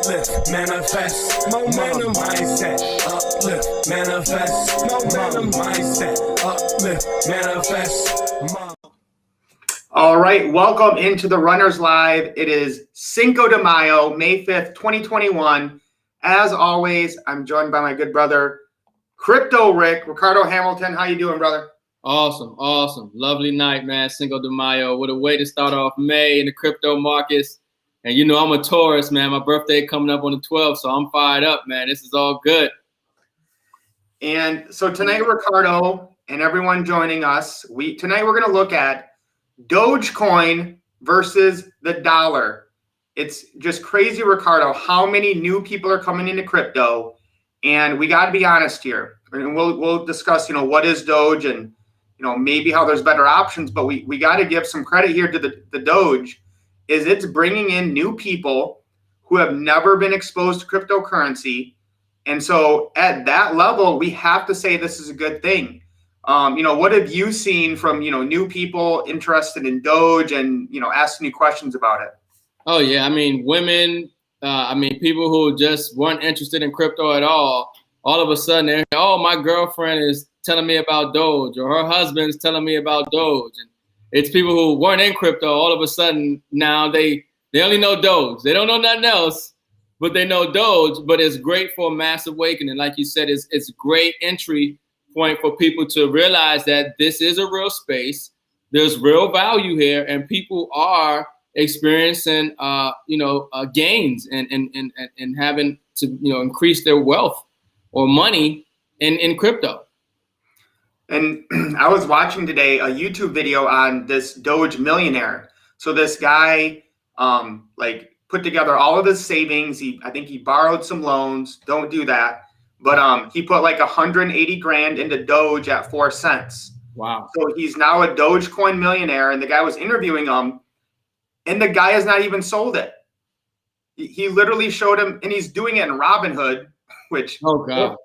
uplift, manifest, momentum mindset, uplift, manifest, momentum mindset, uplift, manifest. All right, welcome into the Runners Live. It is Cinco de Mayo, May 5th, 2021. As always, I'm joined by my good brother, Crypto Ricardo Hamilton. How you doing, brother? Awesome. Lovely night, man. Cinco de Mayo. What a way to start off May in the crypto markets. And you know, I'm a Taurus, man. My birthday coming up on the 12th, so I'm fired up, man. This is all good. And so tonight, Ricardo and everyone joining us, tonight we're going to look at Dogecoin versus the dollar. It's just crazy, Ricardo, how many new people are coming into crypto. And we got to be honest here. And we'll discuss, what is Doge and, maybe how there's better options. But we got to give some credit here to the Doge. Is it's bringing in new people who have never been exposed to cryptocurrency. And so at that level, we have to say this is a good thing. What have you seen from, new people interested in Doge and, asking you questions about it? Oh, yeah. I mean, women, people who just weren't interested in crypto at all of a sudden, they're, oh, my girlfriend is telling me about Doge, or her husband's telling me about Doge. And it's people who weren't in crypto. All of a sudden, now they only know Doge. They don't know nothing else, but they know Doge. But it's great for a mass awakening. Like you said, it's a great entry point for people to realize that this is a real space. There's real value here, and people are experiencing, gains and having to, increase their wealth or money in crypto. And I was watching today a YouTube video on this Doge millionaire. So this guy, put together all of his savings. I think he borrowed some loans. Don't do that. But he put like 180 grand into Doge at 4 cents. Wow. So he's now a Dogecoin millionaire. And the guy was interviewing him. And the guy has not even sold it. He literally showed him, and he's doing it in Robinhood, which, oh God,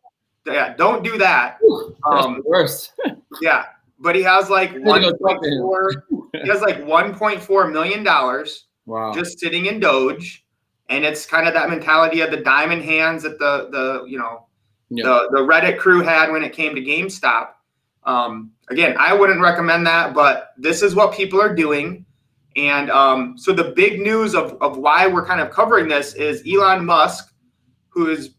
yeah, don't do that. That's the worst. Yeah, but he has like 1.4. He has like $1.4 million. Wow. Just sitting in Doge, and it's kind of that mentality of the diamond hands that the Reddit crew had when it came to GameStop. Again, I wouldn't recommend that, but this is what people are doing. And so the big news of why we're kind of covering this is Elon Musk, who is,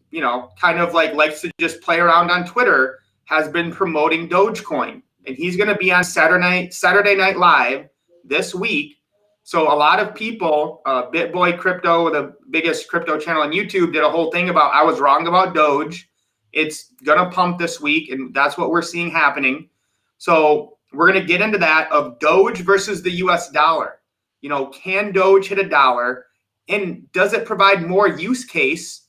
kind of likes to just play around on Twitter, has been promoting Dogecoin. And he's going to be on Saturday Night Live this week. So a lot of people, BitBoy Crypto, the biggest crypto channel on YouTube, did a whole thing about, I was wrong about Doge. It's going to pump this week, and that's what we're seeing happening. So we're going to get into that of Doge versus the US dollar. Can Doge hit $1? And does it provide more use case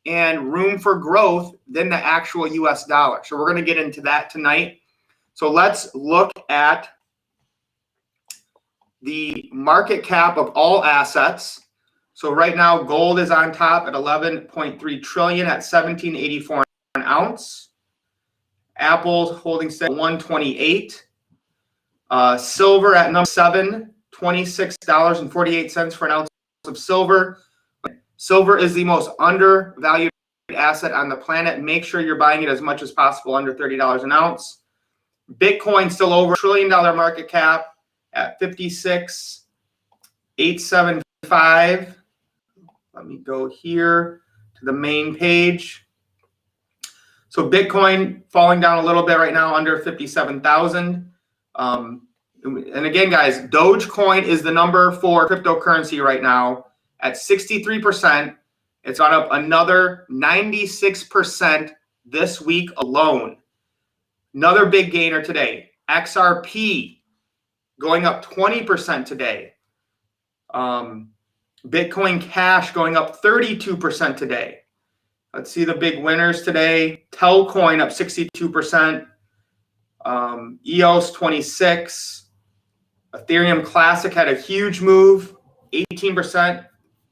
and room for growth than the actual US dollar? So we're going to get into that tonight. So let's look at the market cap of all assets. So right now, gold is on top at 11.3 trillion at 17.84 an ounce. Apple's holding steady at 128. Silver at number 7. $26.48 for an ounce of silver. Silver is the most undervalued asset on the planet. Make sure you're buying it as much as possible under $30 an ounce. Bitcoin still over $1 trillion market cap at 56,875. Let me go here to the main page. So Bitcoin falling down a little bit right now, under 57,000. And again, guys, Dogecoin is the number 4 cryptocurrency right now at 63%. It's on up another 96% this week alone. Another big gainer today. XRP going up 20% today. Bitcoin Cash going up 32% today. Let's see the big winners today. Telcoin up 62%. EOS 26%. Ethereum Classic had a huge move, 18%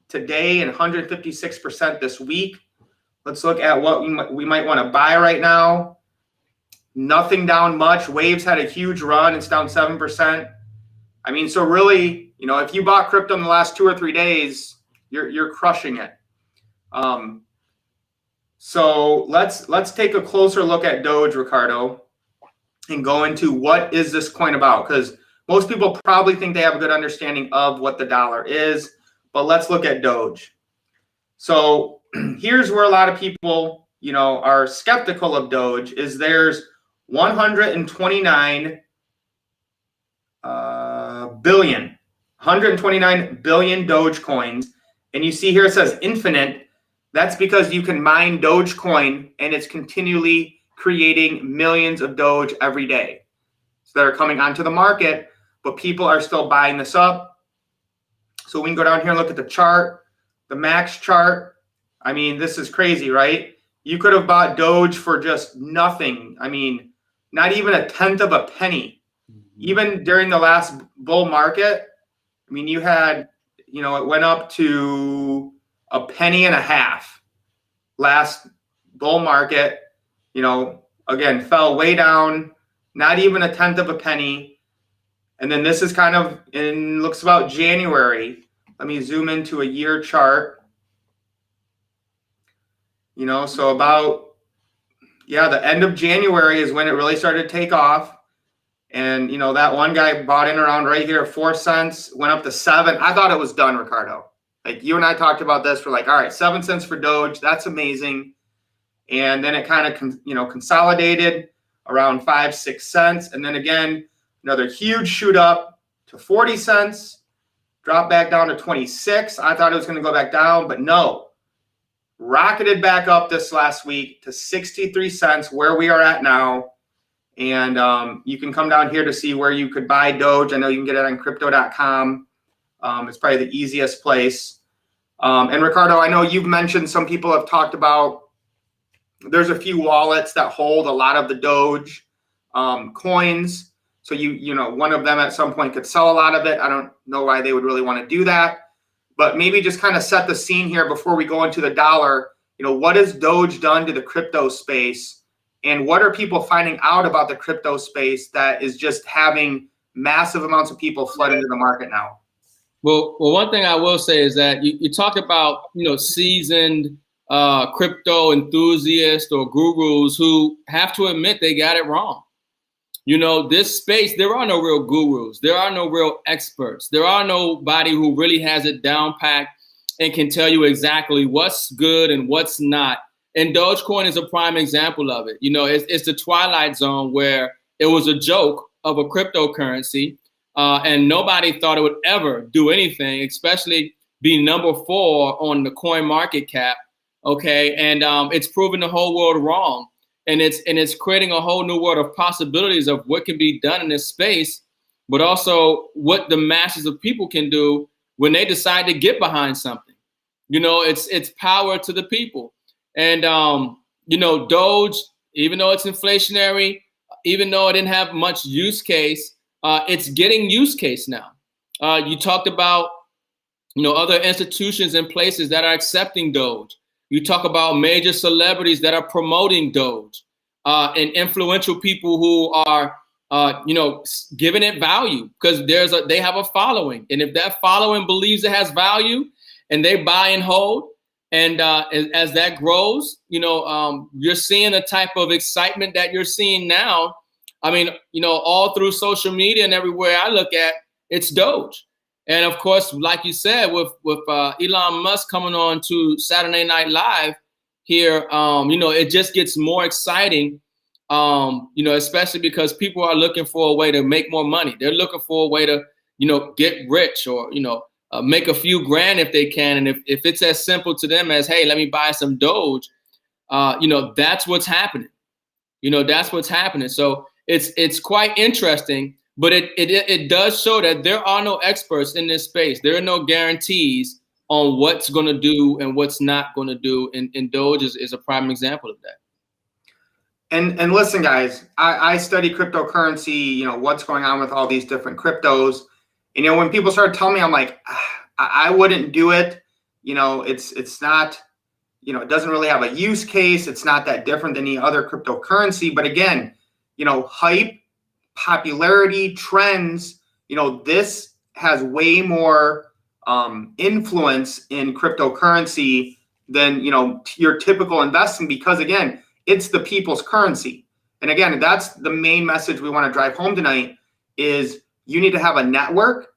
today and 156% this week. Let's look at what we might want to buy right now. Nothing down much. Waves had a huge run. It's down 7%. I mean, so really, if you bought crypto in the last 2 or 3 days, you're crushing it. So let's take a closer look at Doge, Ricardo, and go into what is this coin about? Because most people probably think they have a good understanding of what the dollar is, but let's look at Doge. So here's where a lot of people, are skeptical of Doge. Is there's 129 billion Doge coins, and you see here it says infinite. That's because you can mine Dogecoin, and it's continually creating millions of Doge every day. So they're coming onto the market, but people are still buying this up. So we can go down here and look at the chart, the max chart. I mean, this is crazy, right? You could have bought Doge for just nothing. I mean, not even a tenth of a penny. Even during the last bull market, I mean, you had, it went up to a penny and a half. Last bull market, again, fell way down, not even a tenth of a penny. And then this is kind of looks about January. Let me zoom into a year chart. So about, the end of January is when it really started to take off. And, that one guy bought in around right here, 4 cents, went up to 7. I thought it was done, Ricardo. Like you and I talked about this. We're like, all right, 7 cents for Doge. That's amazing. And then it kind of, consolidated around 5-6 cents. And then again, another huge shoot up to 40 cents, drop back down to 26. I thought it was going to go back down, but no. Rocketed back up this last week to 63 cents, where we are at now. And you can come down here to see where you could buy Doge. I know you can get it on crypto.com. It's probably the easiest place. And Ricardo, I know you've mentioned some people have talked about there's a few wallets that hold a lot of the Doge coins. So one of them at some point could sell a lot of it. I don't know why they would really want to do that. But maybe just kind of set the scene here before we go into the dollar. What has Doge done to the crypto space? And what are people finding out about the crypto space that is just having massive amounts of people flood into the market now? Well, one thing I will say is that you talk about, seasoned crypto enthusiasts or gurus who have to admit they got it wrong. This space, there are no real gurus. There are no real experts. There are nobody who really has it down packed and can tell you exactly what's good and what's not. And Dogecoin is a prime example of it. It's the twilight zone where it was a joke of a cryptocurrency and nobody thought it would ever do anything, especially be number 4 on the coin market cap. Okay. And it's proven the whole world wrong. And it's creating a whole new world of possibilities of what can be done in this space, but also what the masses of people can do when they decide to get behind something. It's power to the people. And, Doge, even though it's inflationary, even though it didn't have much use case, it's getting use case now. You talked about, other institutions and places that are accepting Doge. You talk about major celebrities that are promoting Doge and influential people who are, giving it value because they have a following. And if that following believes it has value and they buy and hold, and as that grows, you're seeing the type of excitement that you're seeing now. I mean, all through social media and everywhere I look at, it's Doge. And of course, like you said, with Elon Musk coming on to Saturday Night Live here, it just gets more exciting, especially because people are looking for a way to make more money. They're looking for a way to, get rich or, make a few grand if they can. And if it's as simple to them as, hey, let me buy some Doge, that's what's happening. That's what's happening. So it's quite interesting. But it does show that there are no experts in this space. There are no guarantees on what's going to do and what's not going to do. And Doge is a prime example of that. And listen, guys, I study cryptocurrency, what's going on with all these different cryptos. And, when people start telling me, I'm like, I wouldn't do it. It's not, it doesn't really have a use case. It's not that different than any other cryptocurrency. But again, hype, popularity, trends, this has way more influence in cryptocurrency than your typical investing, because again, it's the people's currency. And again, that's the main message we want to drive home tonight is you need to have a network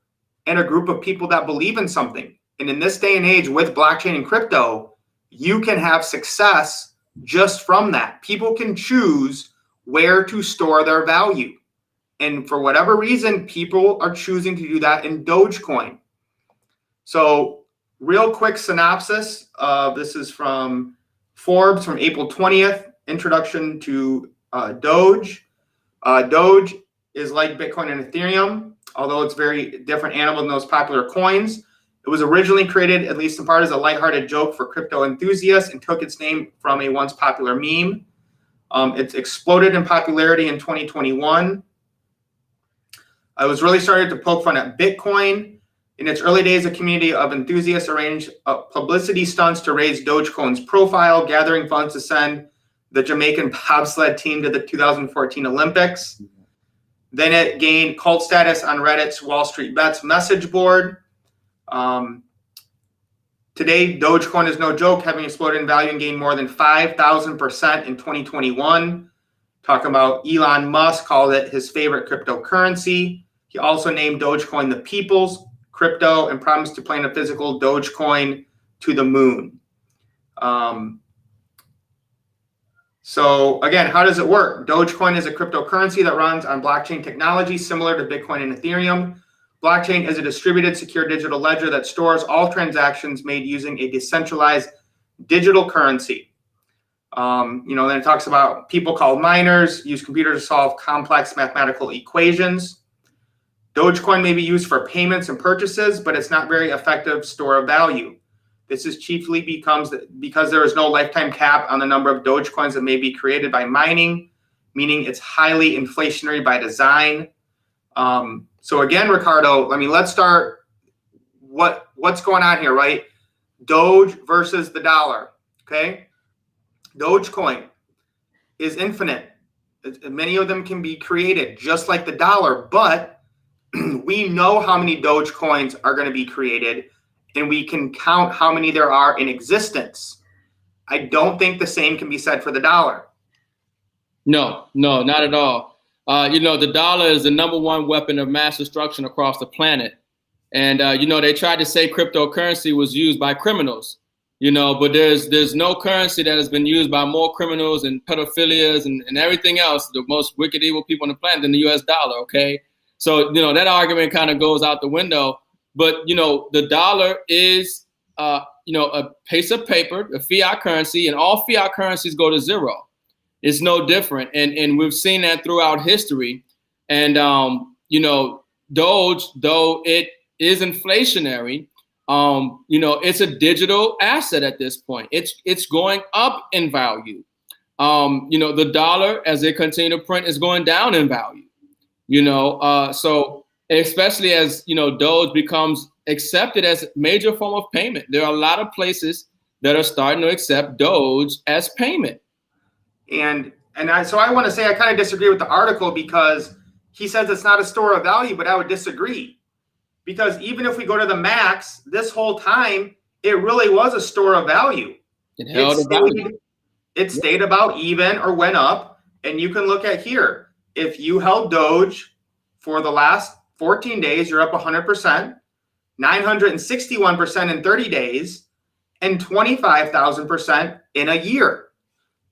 and a group of people that believe in something. And in this day and age with blockchain and crypto, you can have success just from that. People can choose where to store their value. And for whatever reason, people are choosing to do that in Dogecoin. So real quick synopsis of this is from Forbes from April 20th, introduction to Doge. Doge is like Bitcoin and Ethereum, although it's very different animal than those popular coins. It was originally created, at least in part, as a lighthearted joke for crypto enthusiasts and took its name from a once popular meme. It's exploded in popularity in 2021. I was really started to poke fun at Bitcoin. In its early days, a community of enthusiasts arranged publicity stunts to raise Dogecoin's profile, gathering funds to send the Jamaican bobsled team to the 2014 Olympics. Then it gained cult status on Reddit's Wall Street Bets message board. Today, Dogecoin is no joke, having exploded in value and gained more than 5,000% in 2021. Talking about Elon Musk called it his favorite cryptocurrency. He also named Dogecoin the people's crypto and promised to plant a physical Dogecoin to the moon. So again, how does it work? Dogecoin is a cryptocurrency that runs on blockchain technology similar to Bitcoin and Ethereum. Blockchain is a distributed, secure digital ledger that stores all transactions made using a decentralized digital currency. Then it talks about people called miners use computers to solve complex mathematical equations. Dogecoin may be used for payments and purchases, but it's not very effective store of value. This is chiefly because there is no lifetime cap on the number of Dogecoins that may be created by mining, meaning it's highly inflationary by design. So again, Ricardo, let's start what's going on here, right? Doge versus the dollar, okay? Dogecoin is infinite. Many of them can be created just like the dollar, but we know how many Dogecoins are going to be created, and we can count how many there are in existence. I don't think the same can be said for the dollar. No, not at all. The dollar is the number one weapon of mass destruction across the planet. And, they tried to say cryptocurrency was used by criminals, but there's no currency that has been used by more criminals and pedophilias and everything else, the most wicked, evil people on the planet than the US dollar, okay? So, that argument kind of goes out the window. But, the dollar is, a piece of paper, a fiat currency, and all fiat currencies go to zero. It's no different. And we've seen that throughout history. And, Doge, though it is inflationary, it's a digital asset at this point. It's going up in value. The dollar, as they continue to print, is going down in value. So especially as, Doge becomes accepted as a major form of payment. There are a lot of places that are starting to accept Doge as payment. So I want to say I kind of disagree with the article because he says it's not a store of value, but I would disagree. Because even if we go to the max, this whole time, it really was a store of value. It stayed about even or went up. And you can look at here. If you held Doge for the last 14 days, you're up 100%, 961% in 30 days, and 25,000% in a year.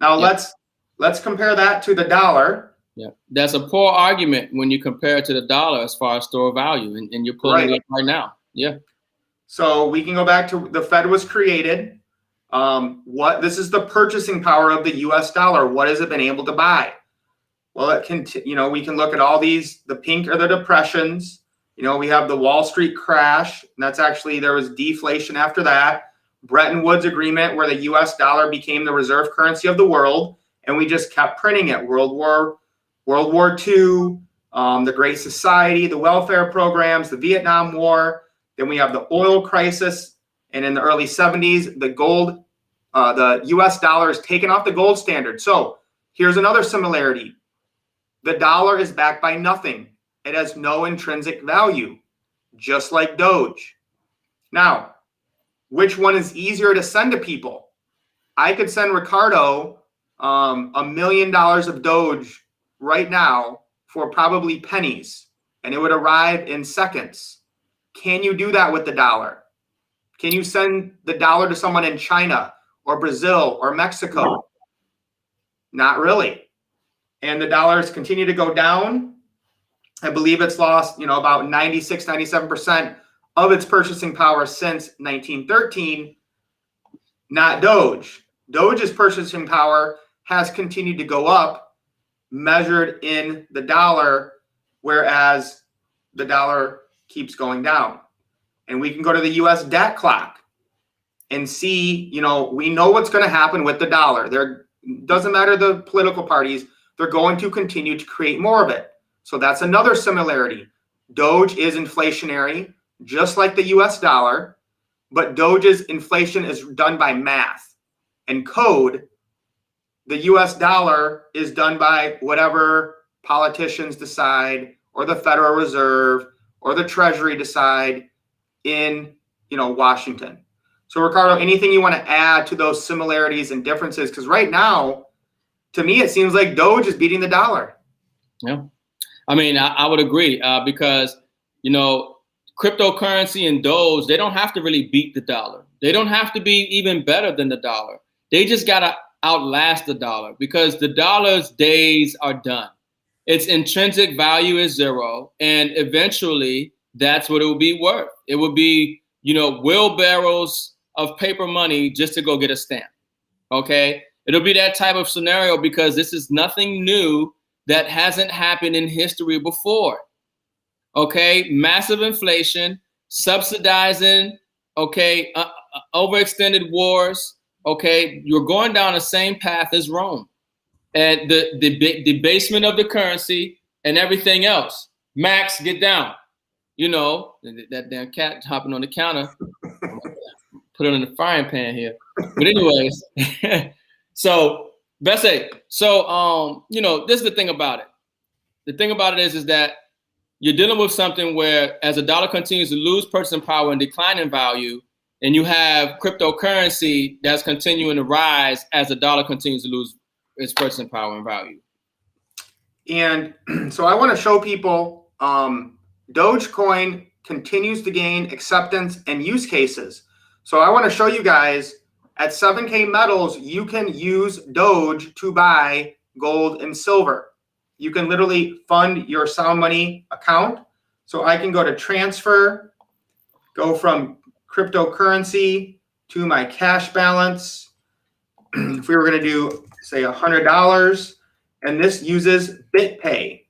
Now let's compare that to the dollar. Yeah, that's a poor argument when you compare it to the dollar as far as store value, and you're pulling it up right now. Yeah. So we can go back to the Fed was created. This is the purchasing power of the U.S. dollar. What has it been able to buy? Well, it can, we can look at all these. The pink are the depressions. We have the Wall Street crash, and that's actually, there was deflation after that. Bretton Woods Agreement, where the U.S. dollar became the reserve currency of the world, and we just kept printing it. World War II, the Great Society, the welfare programs, the Vietnam War. Then we have the oil crisis, and in the early 70s, the U.S. dollar is taken off the gold standard. So here's another similarity. The dollar is backed by nothing. It has no intrinsic value, just like Doge. Now, which one is easier to send to people? I could send Ricardo $1 million of Doge right now for probably pennies, and it would arrive in seconds. Can you do that with the dollar? Can you send the dollar to someone in China or Brazil or Mexico? Not really. And the dollars continue to go down. I believe it's lost, about 96, 97% of its purchasing power since 1913. Not Doge. Doge's purchasing power has continued to go up, measured in the dollar, whereas the dollar keeps going down. And we can go to the US debt clock and see, we know what's going to happen with the dollar. There doesn't matter the political parties, they're going to continue to create more of it. So that's another similarity. Doge is inflationary, just like the US dollar, but Doge's inflation is done by math and code. The US dollar is done by whatever politicians decide, or the Federal Reserve or the Treasury decide in, Washington. So Ricardo, anything you want to add to those similarities and differences? Because right now, to me, it seems like Doge is beating the dollar. Yeah. I mean, I would agree because, cryptocurrency and Doge, they don't have to really beat the dollar. They don't have to be even better than the dollar. They just got to outlast the dollar, because the dollar's days are done. Its intrinsic value is zero. And eventually that's what it will be worth. It will be, wheelbarrows of paper money just to go get a stamp. Okay. It'll be that type of scenario, because this is nothing new that hasn't happened in history before. Okay, massive inflation, subsidizing, overextended wars. Okay, you're going down the same path as Rome, and the debasement of the currency and everything else. Max, get down. That damn cat hopping on the counter. Put it in the frying pan here. But anyways, so. Bessie, so this is the thing about it. The thing about it is that you're dealing with something where, as the dollar continues to lose purchasing power and decline in value, and you have cryptocurrency that's continuing to rise as the dollar continues to lose its purchasing power and value. And so I want to show people Dogecoin continues to gain acceptance and use cases. So I want to show you guys, at 7K Metals, you can use Doge to buy gold and silver. You can literally fund your Sound Money account. So I can go to transfer, go from cryptocurrency to my cash balance. If we were going to do, say, $100, and this uses BitPay,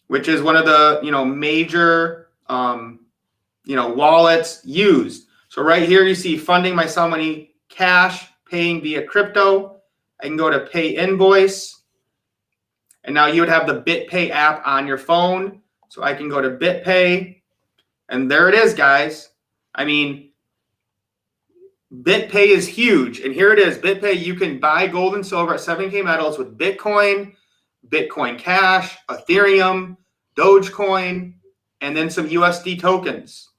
which is one of the major wallets used. So right here, you see funding my Sound Money cash, paying via crypto. I can go to pay invoice. And now you would have the BitPay app on your phone. So I can go to BitPay. And there it is, guys. I mean, BitPay is huge. And here it is. BitPay, you can buy gold and silver at 7K Metals with Bitcoin, Bitcoin Cash, Ethereum, Dogecoin, and then some USD tokens.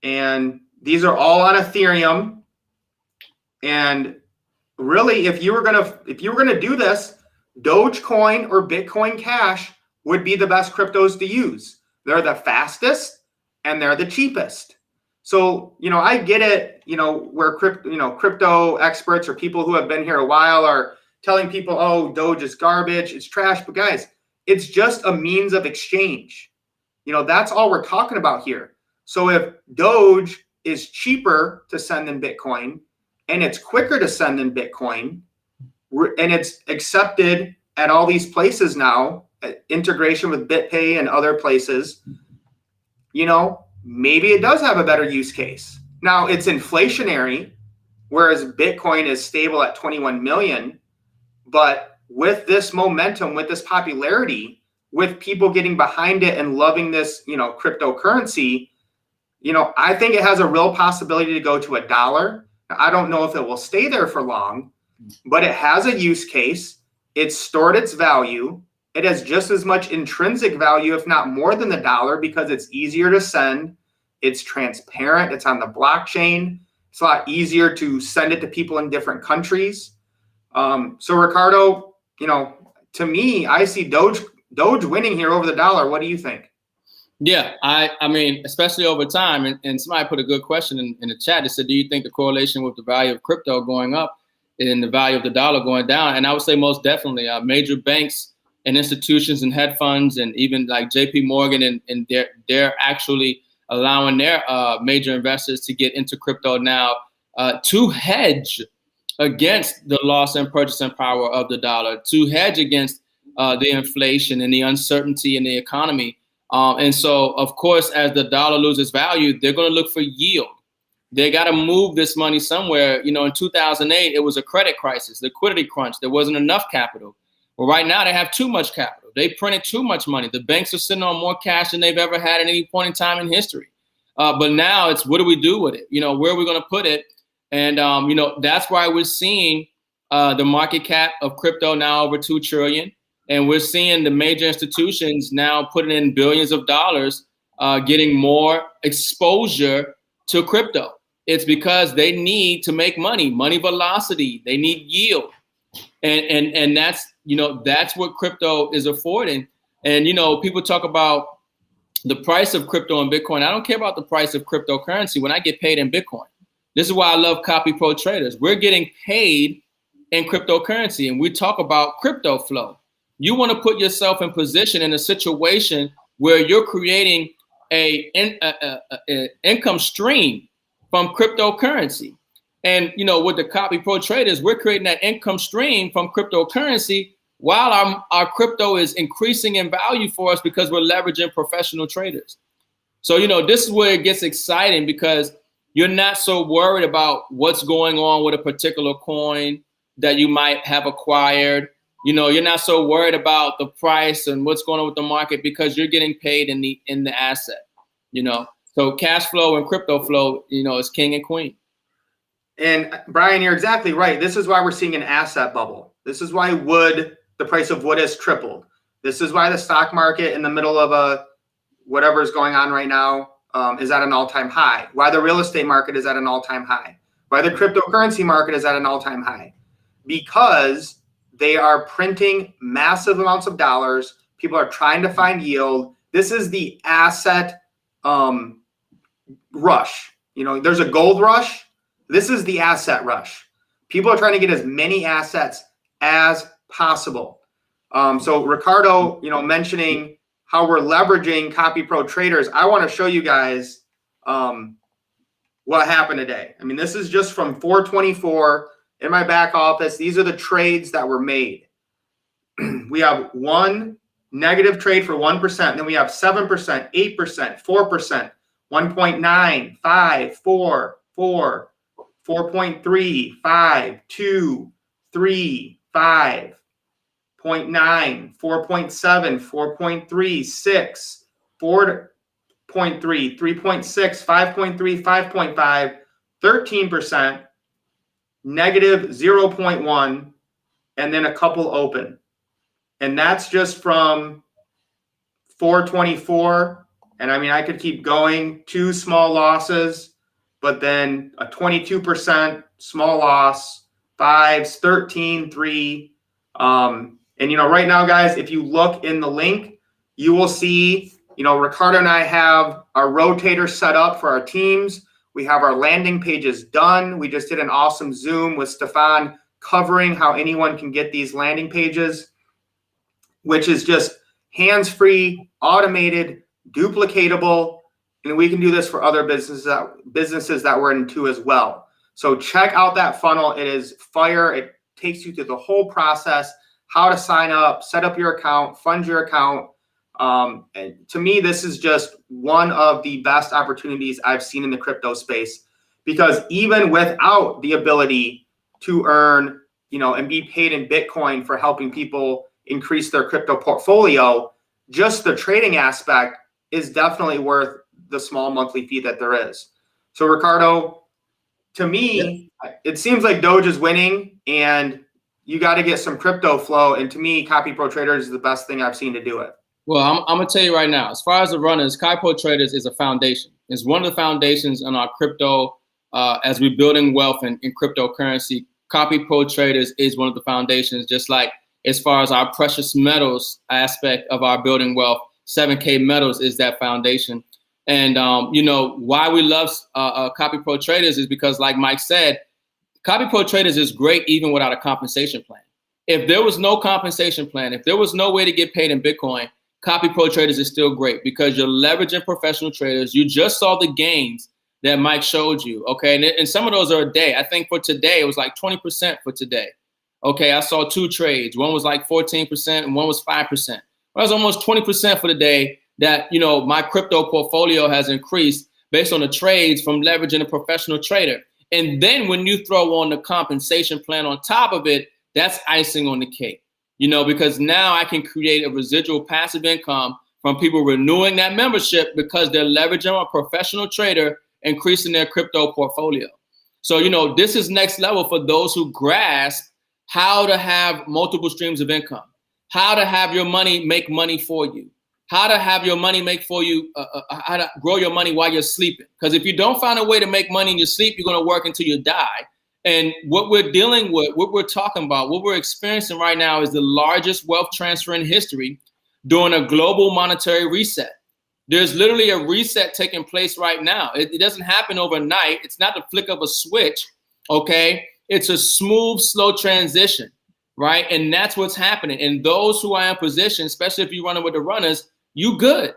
And these are all on Ethereum. And really, if you were gonna do this, Dogecoin or Bitcoin Cash would be the best cryptos to use. They're the fastest and they're the cheapest. So, I get it, where crypto experts or people who have been here a while are telling people, oh, Doge is garbage, it's trash. But guys, it's just a means of exchange. That's all we're talking about here. So if Doge is cheaper to send than Bitcoin, and it's quicker to send than Bitcoin, and it's accepted at all these places now, integration with BitPay and other places, maybe it does have a better use case. Now, it's inflationary, whereas Bitcoin is stable at 21 million. But with this momentum, with this popularity, with people getting behind it and loving this, cryptocurrency, I think it has a real possibility to go to $1. I don't know if it will stay there for long, but it has a use case. It's stored its value. It has just as much intrinsic value, if not more than the dollar, because it's easier to send. It's transparent. It's on the blockchain. It's a lot easier to send it to people in different countries. So Ricardo, to me, I see Doge winning here over the dollar. What do you think? Yeah, I mean, especially over time, and somebody put a good question in the chat. They said, do you think the correlation with the value of crypto going up and the value of the dollar going down? And I would say most definitely. Major banks and institutions and hedge funds and even like JP Morgan and they're actually allowing their major investors to get into crypto now to hedge against the loss in purchasing power of the dollar, to hedge against the inflation and the uncertainty in the economy. And so, of course, as the dollar loses value, they're going to look for yield. They got to move this money somewhere. In 2008, it was a credit crisis, liquidity crunch. There wasn't enough capital. Well, right now, they have too much capital. They printed too much money. The banks are sitting on more cash than they've ever had at any point in time in history. But now it's, what do we do with it? Where are we going to put it? And, that's why we're seeing the market cap of crypto now over $2 trillion. And we're seeing the major institutions now putting in billions of dollars, getting more exposure to crypto. It's because they need to make money velocity. They need yield. And that's, that's what crypto is affording. And, people talk about the price of crypto and Bitcoin. I don't care about the price of cryptocurrency when I get paid in Bitcoin. This is why I love Copy Pro traders. We're getting paid in cryptocurrency, and we talk about crypto flow. You want to put yourself in position in a situation where you're creating an income stream from cryptocurrency. And, with the Copy Pro traders, we're creating that income stream from cryptocurrency while our crypto is increasing in value for us because we're leveraging professional traders. So, this is where it gets exciting because you're not so worried about what's going on with a particular coin that you might have acquired. You're not so worried about the price and what's going on with the market because you're getting paid in the asset, So cash flow and crypto flow, is king and queen. And Brian, you're exactly right. This is why we're seeing an asset bubble. This is why the price of wood has tripled. This is why the stock market in the middle of whatever is going on right now is at an all-time high. Why the real estate market is at an all-time high. Why the cryptocurrency market is at an all-time high. Because they are printing massive amounts of dollars. People are trying to find yield. This is the asset rush. There's a gold rush. This is the asset rush. People are trying to get as many assets as possible. So Ricardo, mentioning how we're leveraging Copy Pro traders, I want to show you guys what happened today. I mean, this is just from 424 in my back office. These are the trades that were made. We have one negative trade for 1%. Then we have 7%, 8%, 4%, 1.9, 5, 4, 4, 4.3, 5, 2, 3, 5, 0.9, 4.7, 4.3, 6, 4.3, 3.6, 5.3, 5.5, 13%, negative 0.1, and then a couple open. And that's just from 424. And I mean, I could keep going. 2 small losses, but then a 22% small loss, 5s, 13, 3. And, right now, guys, if you look in the link, you will see, Ricardo and I have our rotator set up for our teams. We have our landing pages done. We just did an awesome Zoom with Stefan covering how anyone can get these landing pages, which is just hands-free, automated, duplicatable, and we can do this for other businesses that we're into as well. So check out that funnel. It is fire. It takes you through the whole process, how to sign up, set up your account, fund your account. And to me, this is just one of the best opportunities I've seen in the crypto space, because even without the ability to earn, and be paid in Bitcoin for helping people increase their crypto portfolio, just the trading aspect is definitely worth the small monthly fee that there is. So Ricardo, to me, It seems like Doge is winning, and you got to get some crypto flow. And to me, Copy Pro Traders is the best thing I've seen to do it. Well, I'm going to tell you right now, as far as the runners, Copy Pro Traders is a foundation. It's one of the foundations on our crypto as we're building wealth in cryptocurrency, Copy Pro Traders is one of the foundations, just like as far as our precious metals aspect of our building wealth, 7K Metals is that foundation. And, why we love Copy Pro Traders is because, like Mike said, Copy Pro Traders is great even without a compensation plan. If there was no compensation plan, if there was no way to get paid in Bitcoin, Copy Pro Traders is still great because you're leveraging professional traders. You just saw the gains that Mike showed you, okay? And some of those are a day. I think for today, it was like 20% for today. Okay, I saw 2 trades. One was like 14% and one was 5%. Well, that was almost 20% for the day that, my crypto portfolio has increased based on the trades from leveraging a professional trader. And then when you throw on the compensation plan on top of it, that's icing on the cake, because now I can create a residual passive income from people renewing that membership because they're leveraging a professional trader, increasing their crypto portfolio. So, this is next level for those who grasp how to have multiple streams of income, how to have your money make money for you, how to have your money make for you, how to grow your money while you're sleeping. Because if you don't find a way to make money in your sleep, you're going to work until you die. And what we're dealing with, what we're talking about, what we're experiencing right now is the largest wealth transfer in history during a global monetary reset. There's literally a reset taking place right now. It doesn't happen overnight. It's not the flick of a switch, okay? It's a smooth, slow transition, right? And that's what's happening. And those who are in position, especially if you're running with the runners, you good.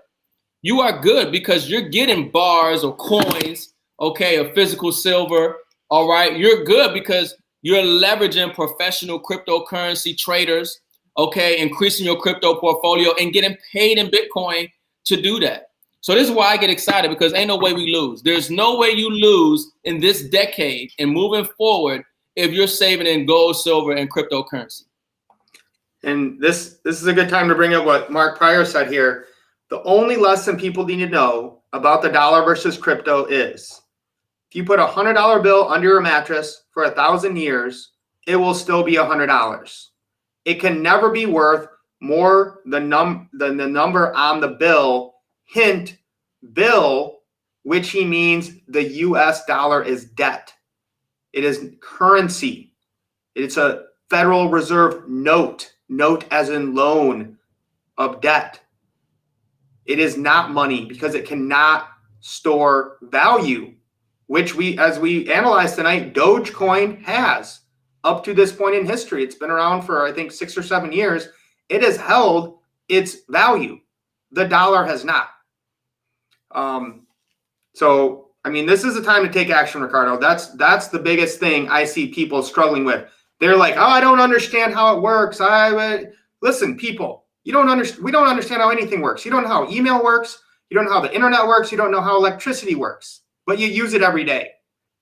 You are good because you're getting bars or coins, okay, or physical silver, all right? You're good because you're leveraging professional cryptocurrency traders, okay, increasing your crypto portfolio and getting paid in Bitcoin to do that. So this is why I get excited, because ain't no way we lose. There's no way you lose in this decade and moving forward if you're saving in gold, silver, and cryptocurrency. And this is a good time to bring up what Mark Pryor said here. The only lesson people need to know about the dollar versus crypto is if you put $100 bill under your mattress for 1,000 years, it will still be $100. It can never be worth more than the number on the bill. Hint, bill, which he means the US dollar is debt. It is currency. It's a Federal Reserve note as in loan of debt. It is not money because it cannot store value, which as we analyzed tonight, Dogecoin has up to this point in history. It's been around for, I think, 6 or 7 years. It has held its value. The dollar has not. So, I mean, this is the time to take action, Ricardo. That's the biggest thing I see people struggling with. They're like, oh, I don't understand how it works. Listen, people, we don't understand how anything works. You don't know how email works. You don't know how the internet works. You don't know how electricity works, but you use it every day.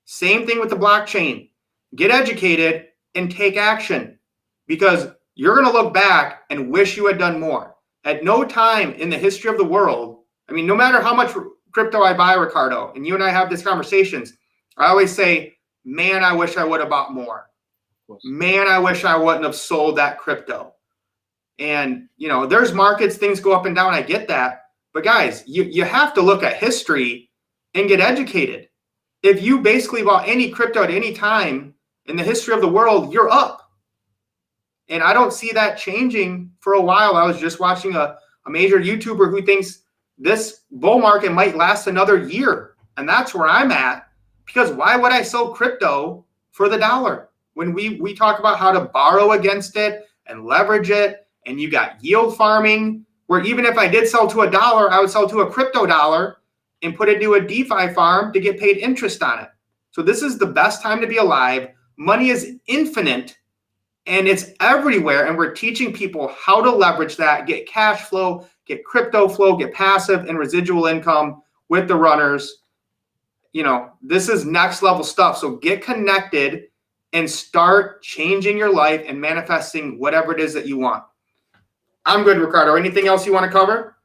Same thing with the blockchain. Get educated and take action, because you're going to look back and wish you had done more. At no time in the history of the world, I mean, no matter how much crypto I buy, Ricardo, and you and I have these conversations, I always say, man, I wish I would have bought more. Man, I wish I wouldn't have sold that crypto. And, there's markets, things go up and down. I get that. But guys, you have to look at history and get educated. If you basically bought any crypto at any time in the history of the world, you're up. And I don't see that changing for a while. I was just watching a major YouTuber who thinks this bull market might last another year. And that's where I'm at, because why would I sell crypto for the dollar? When we talk about how to borrow against it and leverage it, and you got yield farming, where even if I did sell to $1, I would sell to a crypto dollar and put it into a DeFi farm to get paid interest on it. So this is the best time to be alive. Money is infinite and it's everywhere. And we're teaching people how to leverage that, get cash flow, get crypto flow, get passive and residual income with the runners. This is next level stuff. So get connected and start changing your life and manifesting whatever it is that you want. I'm good, Ricardo. Anything else you want to cover?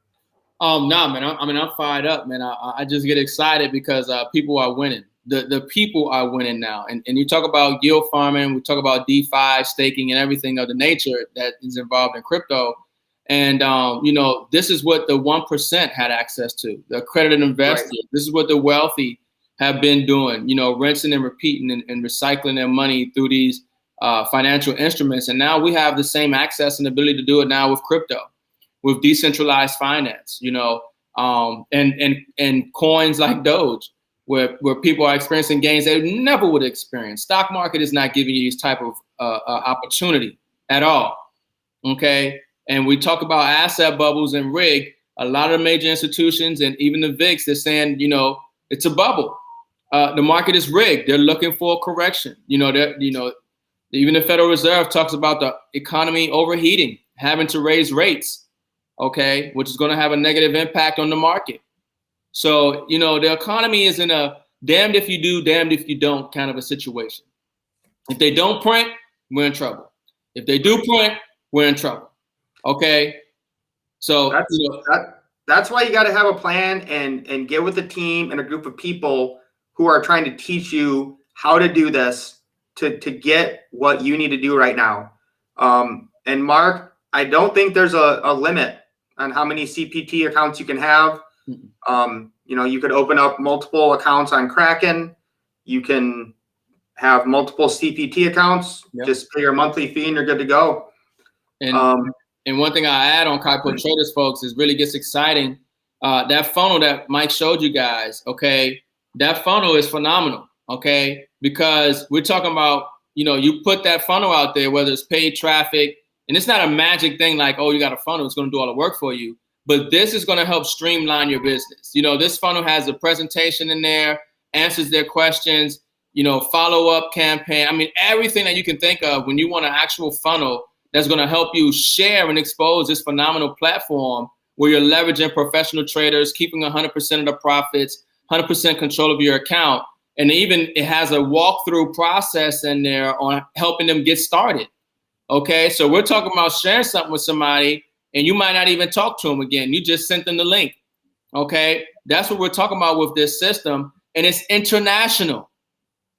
No, man. I'm fired up, man. I just get excited because people are winning. The people are winning now. And you talk about yield farming, we talk about DeFi, staking, and everything of the nature that is involved in crypto. And, this is what the 1% had access to, the accredited investors. Right. This is what the wealthy have been doing, rinsing and repeating and recycling their money through these financial instruments. And now we have the same access and ability to do it now with crypto, with decentralized finance, and coins like Doge, where people are experiencing gains they never would experience. Stock market is not giving you these type of opportunity at all. Okay. And we talk about asset bubbles and rig. A lot of the major institutions and even the VIX, they're saying, it's a bubble. The market is rigged. They're looking for a correction. Even the Federal Reserve talks about the economy overheating, having to raise rates, okay, which is going to have a negative impact on the market. So, the economy is in a damned if you do, damned if you don't kind of a situation. If they don't print, we're in trouble. If they do print, we're in trouble. Okay. So that's why you got to have a plan and get with a team and a group of people who are trying to teach you how to do this to get what you need to do right now. And Mark, I don't think there's a limit on how many CPT accounts you can have. You could open up multiple accounts on Kraken. You can have multiple CPT accounts. Yep. Just pay your monthly fee and you're good to go. And one thing I add on Copy Traders, folks, is really gets exciting. That funnel that Mike showed you guys, okay, that funnel is phenomenal, okay, because we're talking about, you put that funnel out there, whether it's paid traffic, and it's not a magic thing like, oh, you got a funnel, it's going to do all the work for you. But this is going to help streamline your business. This funnel has a presentation in there, answers their questions, follow-up campaign. I mean, everything that you can think of when you want an actual funnel that's going to help you share and expose this phenomenal platform where you're leveraging professional traders, keeping 100% of the profits, 100% control of your account. And even it has a walkthrough process in there on helping them get started. Okay, so we're talking about sharing something with somebody and you might not even talk to them again. You just sent them the link. Okay, that's what we're talking about with this system. And it's international.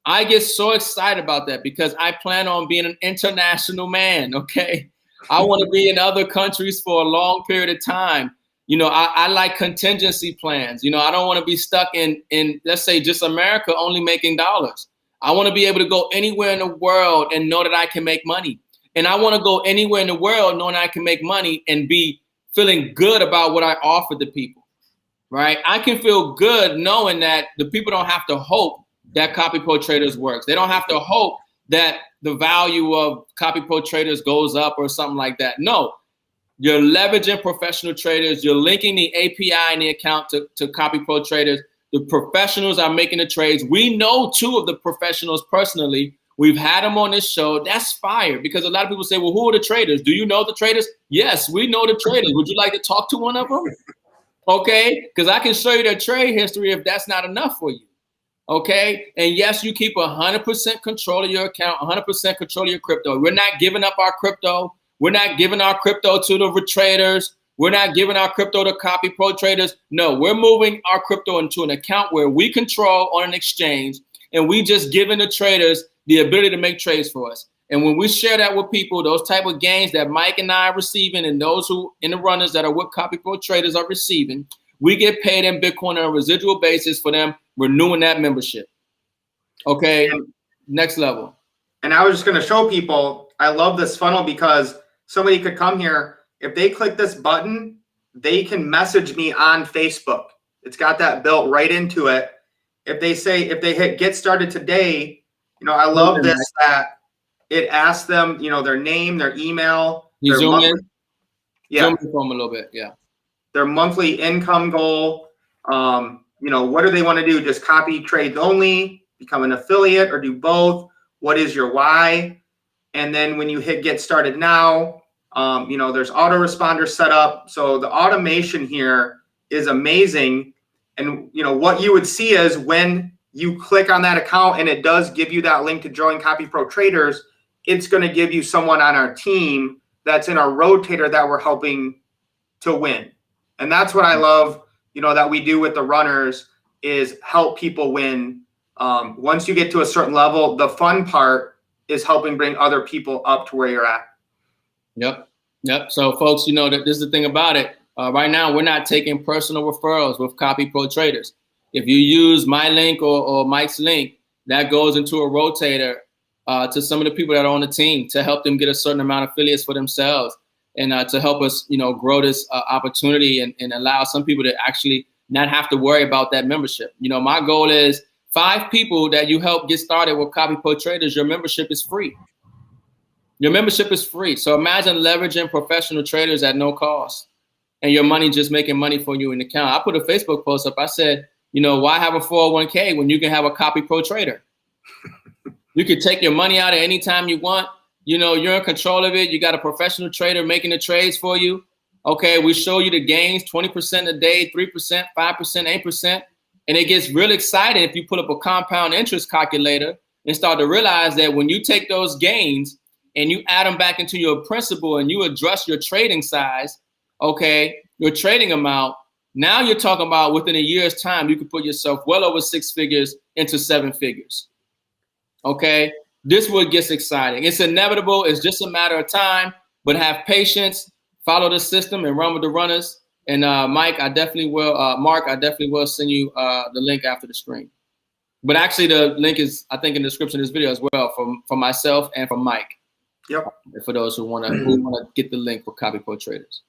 I get so excited about that because I plan on being an international man, okay? I want to be in other countries for a long period of time. I like contingency plans. I don't want to be stuck in, let's say, just America only making dollars. I want to be able to go anywhere in the world and know that I can make money. And I want to go anywhere in the world knowing I can make money and be feeling good about what I offer the people, right? I can feel good knowing that the people don't have to hope that Copy Pro Traders works. They don't have to hope that the value of Copy Pro Traders goes up or something like that. No, you're leveraging professional traders. You're linking the API and the account to Copy Pro Traders. The professionals are making the trades. We know 2 of the professionals personally. We've had them on this show. That's fire because a lot of people say, well, who are the traders? Do you know the traders? Yes, we know the traders. Would you like to talk to one of them? Okay, because I can show you their trade history if that's not enough for you. Okay. And yes, you keep 100% control of your account, 100% control of your crypto. We're not giving up our crypto. We're not giving our crypto to the traders. We're not giving our crypto to Copy Pro Traders. No, we're moving our crypto into an account where we control on an exchange and we just giving the traders the ability to make trades for us. And when we share that with people, those type of gains that Mike and I are receiving and those who in the runners that are with Copy Pro Traders are receiving, we get paid in Bitcoin on a residual basis for them renewing that membership. Okay, next level. And I was just going to show people, I love this funnel because somebody could come here. If they click this button, they can message me on Facebook. It's got that built right into it. If they hit get started today, I love this that it asks them, their name, their email. You zoom in? Yeah. Zoom in from a little bit, yeah. Their monthly income goal. What do they want to do? Just copy trades only, become an affiliate, or do both? What is your why? And then when you hit get started now, there's autoresponder set up. So the automation here is amazing. And what you would see is when you click on that account and it does give you that link to join Copy Pro Traders, it's going to give you someone on our team that's in our rotator that we're helping to win. And that's what I love, that we do with the runners is help people win. Once you get to a certain level, the fun part is helping bring other people up to where you're at. Yep. So folks, that this is the thing about it. Right now, we're not taking personal referrals with Copy Pro Traders. If you use my link or Mike's link, that goes into a rotator to some of the people that are on the team to help them get a certain amount of affiliates for themselves, and to help us, grow this opportunity and allow some people to actually not have to worry about that membership. My goal is 5 people that you help get started with Copy Pro Traders. Your membership is free. Your membership is free. So imagine leveraging professional traders at no cost, and your money just making money for you in the account. I put a Facebook post up. I said, why have a 401k when you can have a Copy Pro Trader? You can take your money out at any time you want. You're in control of it. You got a professional trader making the trades for you. Okay, we show you the gains, 20% a day, 3%, 5%, 8%. And it gets real exciting if you put up a compound interest calculator and start to realize that when you take those gains and you add them back into your principal and you adjust your trading size, okay, your trading amount, now you're talking about within a year's time, you can put yourself well over 6 figures into 7 figures. Okay, this is what gets exciting. It's inevitable. It's just a matter of time, but have patience, follow the system, and run with the runners. And Mike, I definitely will. Mark, I definitely will send you the link after the stream. But actually, the link is, I think, in the description of this video as well, from myself and from Mike. Yep. For those who want to get the link for Copy Pro Traders.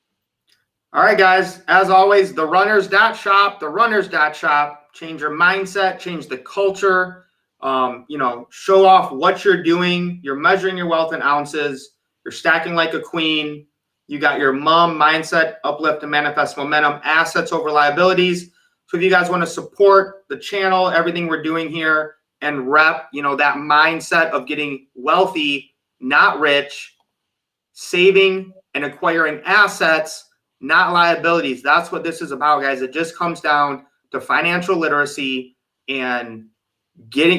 All right, guys. As always, the runners.shop, the runners.shop. Change your mindset, change the culture. Show off what you're doing. You're measuring your wealth in ounces. You're stacking like a queen. You got your mom mindset, uplift and manifest momentum, assets over liabilities. So if you guys want to support the channel, everything we're doing here, and rep, that mindset of getting wealthy, not rich, saving and acquiring assets, not liabilities. That's what this is about, guys. It just comes down to financial literacy and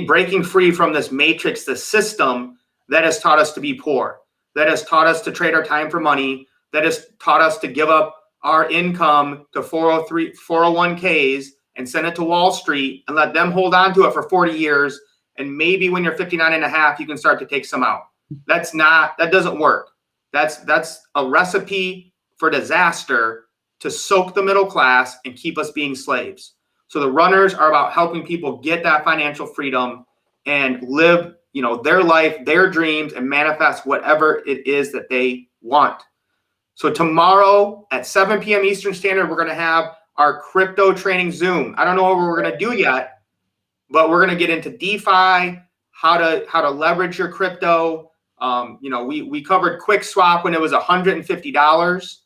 breaking free from this matrix, the system that has taught us to be poor, that has taught us to trade our time for money, that has taught us to give up our income to 401ks and send it to Wall Street and let them hold on to it for 40 years. And maybe when you're 59 and a half, you can start to take some out. That doesn't work. That's a recipe for disaster to soak the middle class and keep us being slaves. So the runners are about helping people get that financial freedom and live, their life, their dreams, and manifest whatever it is that they want. So tomorrow at 7 p.m. Eastern Standard, we're going to have our crypto training Zoom. I don't know what we're going to do yet, but we're going to get into DeFi, how to leverage your crypto. We covered Quick Swap when it was $150,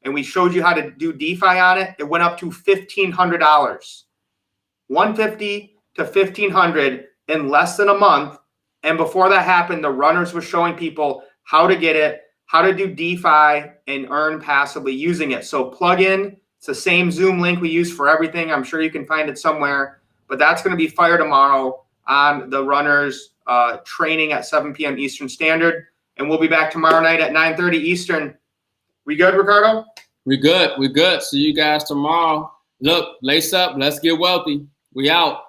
and we showed you how to do DeFi on it. It went up to $1,500, $150 to $1,500 in less than a month. And before that happened, the runners were showing people how to get it, how to do DeFi and earn passively using it. So plug in. It's the same Zoom link we use for everything. I'm sure you can find it somewhere, but that's going to be fire tomorrow on the runners training at 7 p.m. Eastern Standard. And we'll be back tomorrow night at 9:30 Eastern. We good, Ricardo? We good. See you guys tomorrow. Look, lace up. Let's get wealthy. We out.